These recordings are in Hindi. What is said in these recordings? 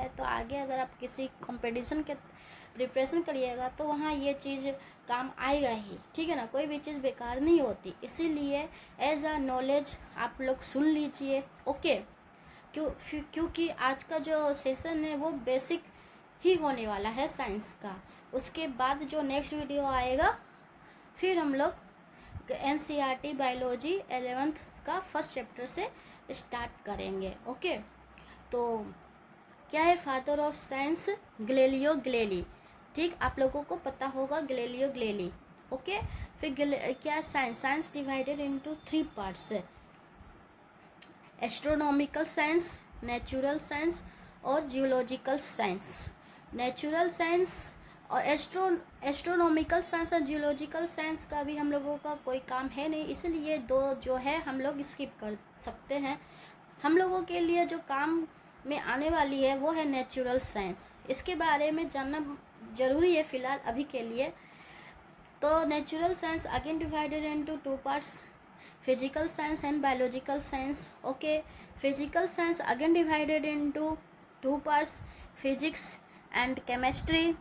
तो आगे अगर आप किसी कंपटीशन के प्रिपरेशन करिएगा तो वहाँ ये चीज़ काम आएगा ही, ठीक है ना। कोई भी चीज़ बेकार नहीं होती, इसीलिए एज अ नॉलेज आप लोग सुन लीजिए, ओके। क्योंकि आज का जो सेशन है वो बेसिक ही होने वाला है साइंस का। उसके बाद जो नेक्स्ट वीडियो आएगा फिर हम लोग एनसीईआरटी बायोलॉजी 11th का फर्स्ट चैप्टर से स्टार्ट करेंगे, ओके। तो क्या है father of science? Galileo Galilei, ठीक, आप लोगों को पता होगा गैलीलियो गैलीली, ओके। फिर क्या है science? Science divided into 3 parts, astronomical science, natural science और जियोलॉजिकल साइंस। नेचुरल साइंस और एस्ट्रोनॉमिकल साइंस और जियोलॉजिकल साइंस का भी हम लोगों का कोई काम है नहीं, इसलिए दो जो है हम लोग स्किप कर सकते हैं। हम लोगों के लिए जो काम में आने वाली है वो है नेचुरल साइंस, इसके बारे में जानना ज़रूरी है फ़िलहाल अभी के लिए। तो natural science again divided into 2 parts, physical science and biological science, okay. Physical science again divided into 2 parts, physics and chemistry,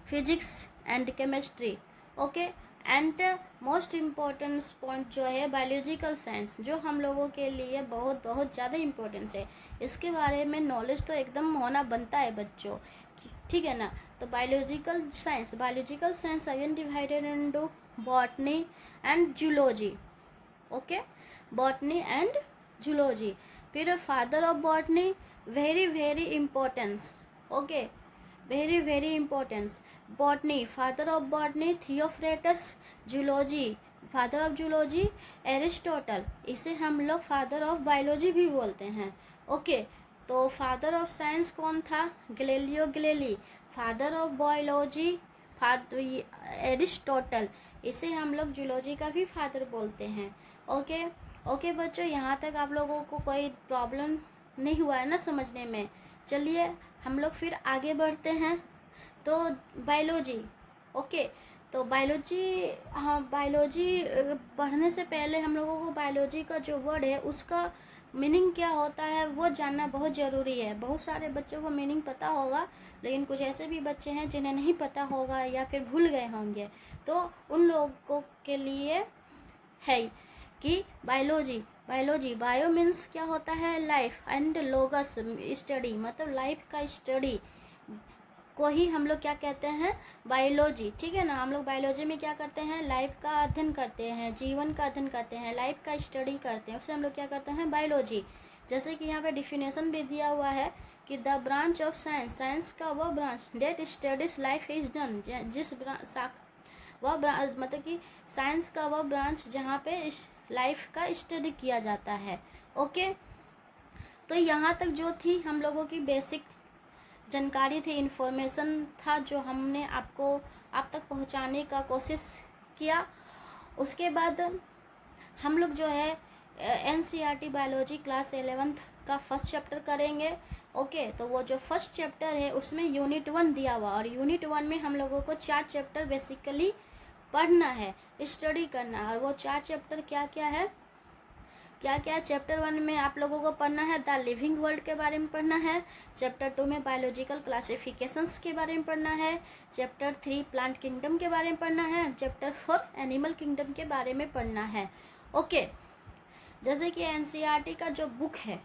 physics and chemistry, okay. And most important point जो है बायोलॉजिकल साइंस, जो हम लोगों के लिए बहुत बहुत ज़्यादा इम्पोर्टेंस है, इसके बारे में नॉलेज तो एकदम होना बनता है बच्चों, ठीक है ना। तो biological science again divided into botany and zoology, okay, botany and zoology. फिर father of botany, very very importance, okay, very very importance. Botany, father of botany Theophrastus, zoology, father of zoology Aristotle, इसे हम लोग फादर ऑफ बायोलॉजी भी बोलते हैं, ओके। तो फादर ऑफ साइंस कौन था? Galileo Galilei. Father of biology Aristotle, इसे हम लोग जूलॉजी का भी फादर बोलते हैं, ओके। ओके बच्चों, यहाँ तक आप लोगों को कोई प्रॉब्लम नहीं हुआ है ना समझने में? चलिए हम लोग फिर आगे बढ़ते हैं। तो बायोलॉजी, ओके। तो बायोलॉजी, हाँ, बायोलॉजी पढ़ने से पहले हम लोगों को बायोलॉजी का जो वर्ड है उसका मीनिंग क्या होता है वो जानना बहुत ज़रूरी है। बहुत सारे बच्चों को मीनिंग पता होगा, लेकिन कुछ ऐसे भी बच्चे हैं जिन्हें नहीं पता होगा या फिर भूल गए होंगे, तो उन लोगों के लिए है कि बायोलॉजी बायो मीन्स क्या होता है? लाइफ, एंड लोगस स्टडी, मतलब लाइफ का स्टडी को ही हम लोग क्या कहते हैं? बायोलॉजी, ठीक है ना। हम लोग बायोलॉजी में क्या करते हैं? लाइफ का अध्ययन करते हैं, जीवन का अध्ययन करते हैं, लाइफ का स्टडी करते हैं, उसे हम लोग क्या करते हैं? बायोलॉजी। जैसे कि यहाँ पे डिफिनेशन भी दिया हुआ है कि the branch of science, science का वह branch that studies life is done, जिस वह ब्रांच, मतलब कि साइंस का वह ब्रांच जहाँ पे लाइफ का स्टडी किया जाता है, ओके। तो यहाँ तक जो थी हम लोगों की बेसिक जानकारी थी, इन्फॉर्मेशन था जो हमने आपको आप तक पहुँचाने का कोशिश किया। उसके बाद हम लोग जो है एनसीईआरटी बायोलॉजी क्लास 11th का फर्स्ट चैप्टर करेंगे, ओके। तो वो जो फर्स्ट चैप्टर है उसमें यूनिट 1 दिया हुआ, और यूनिट 1 में हम लोगों को 4 चैप्टर बेसिकली पढ़ना है, स्टडी करना है। और वो 4 चैप्टर क्या क्या है? चैप्टर 1 में आप लोगों को पढ़ना है द लिविंग वर्ल्ड के बारे में पढ़ना है। चैप्टर 2 में बायोलॉजिकल क्लासिफिकेशंस के बारे में पढ़ना है। चैप्टर 3 प्लांट किंगडम के बारे में पढ़ना है। चैप्टर 4 एनिमल किंगडम के बारे में पढ़ना है, ओके। जैसे कि एनसीईआरटी का जो बुक है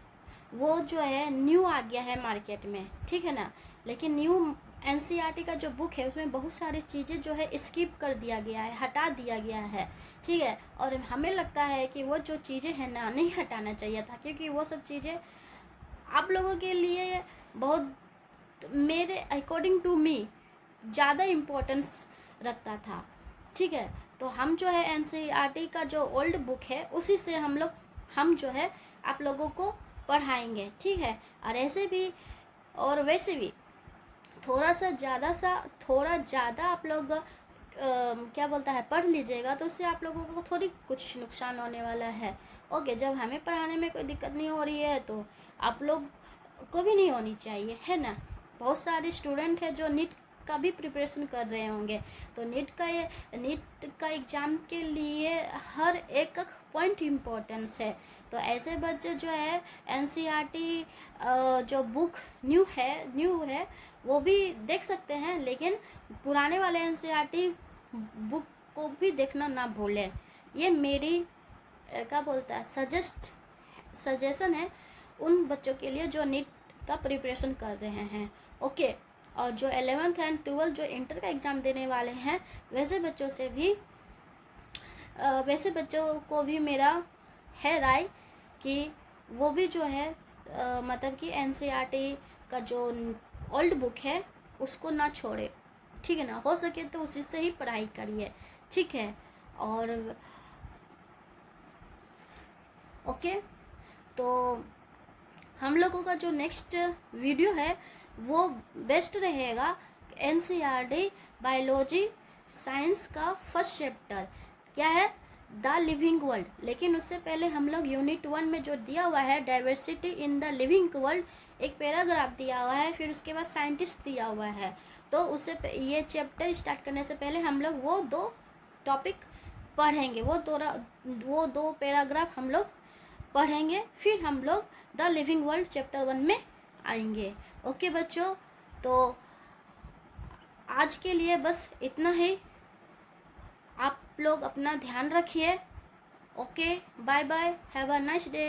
वो जो है न्यू आ गया है मार्केट में, ठीक है ना। लेकिन न्यू एनसीईआरटी का जो बुक है उसमें बहुत सारी चीज़ें जो है स्किप कर दिया गया है, हटा दिया गया है, ठीक है। और हमें लगता है कि वो जो चीज़ें हैं ना, नहीं हटाना चाहिए था, क्योंकि वो सब चीज़ें आप लोगों के लिए बहुत, मेरे अकॉर्डिंग टू मी, ज़्यादा इम्पोर्टेंस रखता था, ठीक है। तो हम जो है एनसीईआरटी का जो ओल्ड बुक है उसी से हम जो है आप लोगों को पढ़ाएंगे, ठीक है। और ऐसे भी और वैसे भी थोड़ा ज़्यादा आप लोग क्या बोलता है पढ़ लीजिएगा तो उससे आप लोगों को थोड़ी कुछ नुकसान होने वाला है, ओके। जब हमें पढ़ाने में कोई दिक्कत नहीं हो रही है तो आप लोग को भी नहीं होनी चाहिए, है ना। बहुत सारे स्टूडेंट है जो नीट का भी प्रिपरेशन कर रहे होंगे। तो नीट का एग्ज़ाम के लिए हर एक पॉइंट इम्पोर्टेंस है। तो ऐसे बच्चे जो है एनसीईआरटी जो बुक न्यू है वो भी देख सकते हैं, लेकिन पुराने वाले एनसीईआरटी बुक को भी देखना ना भूलें। ये मेरी क्या बोलता है सजेशन है उन बच्चों के लिए जो नीट का प्रिपरेशन कर रहे हैं। ओके, और जो 11th एंड 12th जो इंटर का एग्ज़ाम देने वाले हैं वैसे बच्चों को भी मेरा है राय कि वो भी जो है मतलब कि एनसीईआरटी का जो ओल्ड बुक है उसको ना छोड़े, ठीक है ना। हो सके तो उसी से ही पढ़ाई करिए, ठीक है। और ओके, तो हम लोगों का जो नेक्स्ट वीडियो है वो बेस्ट रहेगा एनसीईआरटी बायोलॉजी साइंस का फर्स्ट चैप्टर क्या है, द लिविंग वर्ल्ड। लेकिन उससे पहले हम लोग यूनिट 1 में जो दिया हुआ है diversity in the living world, एक पैराग्राफ दिया हुआ है, फिर उसके बाद साइंटिस्ट दिया हुआ है। तो उससे ये चैप्टर स्टार्ट करने से पहले हम लोग वो 2 टॉपिक पढ़ेंगे, वो 2 पैराग्राफ हम लोग पढ़ेंगे, फिर हम लोग द लिविंग वर्ल्ड चैप्टर 1 में आएंगे। ओके बच्चों, तो आज के लिए बस इतना ही। आप लोग अपना ध्यान रखिए। Okay, bye bye, have a nice day.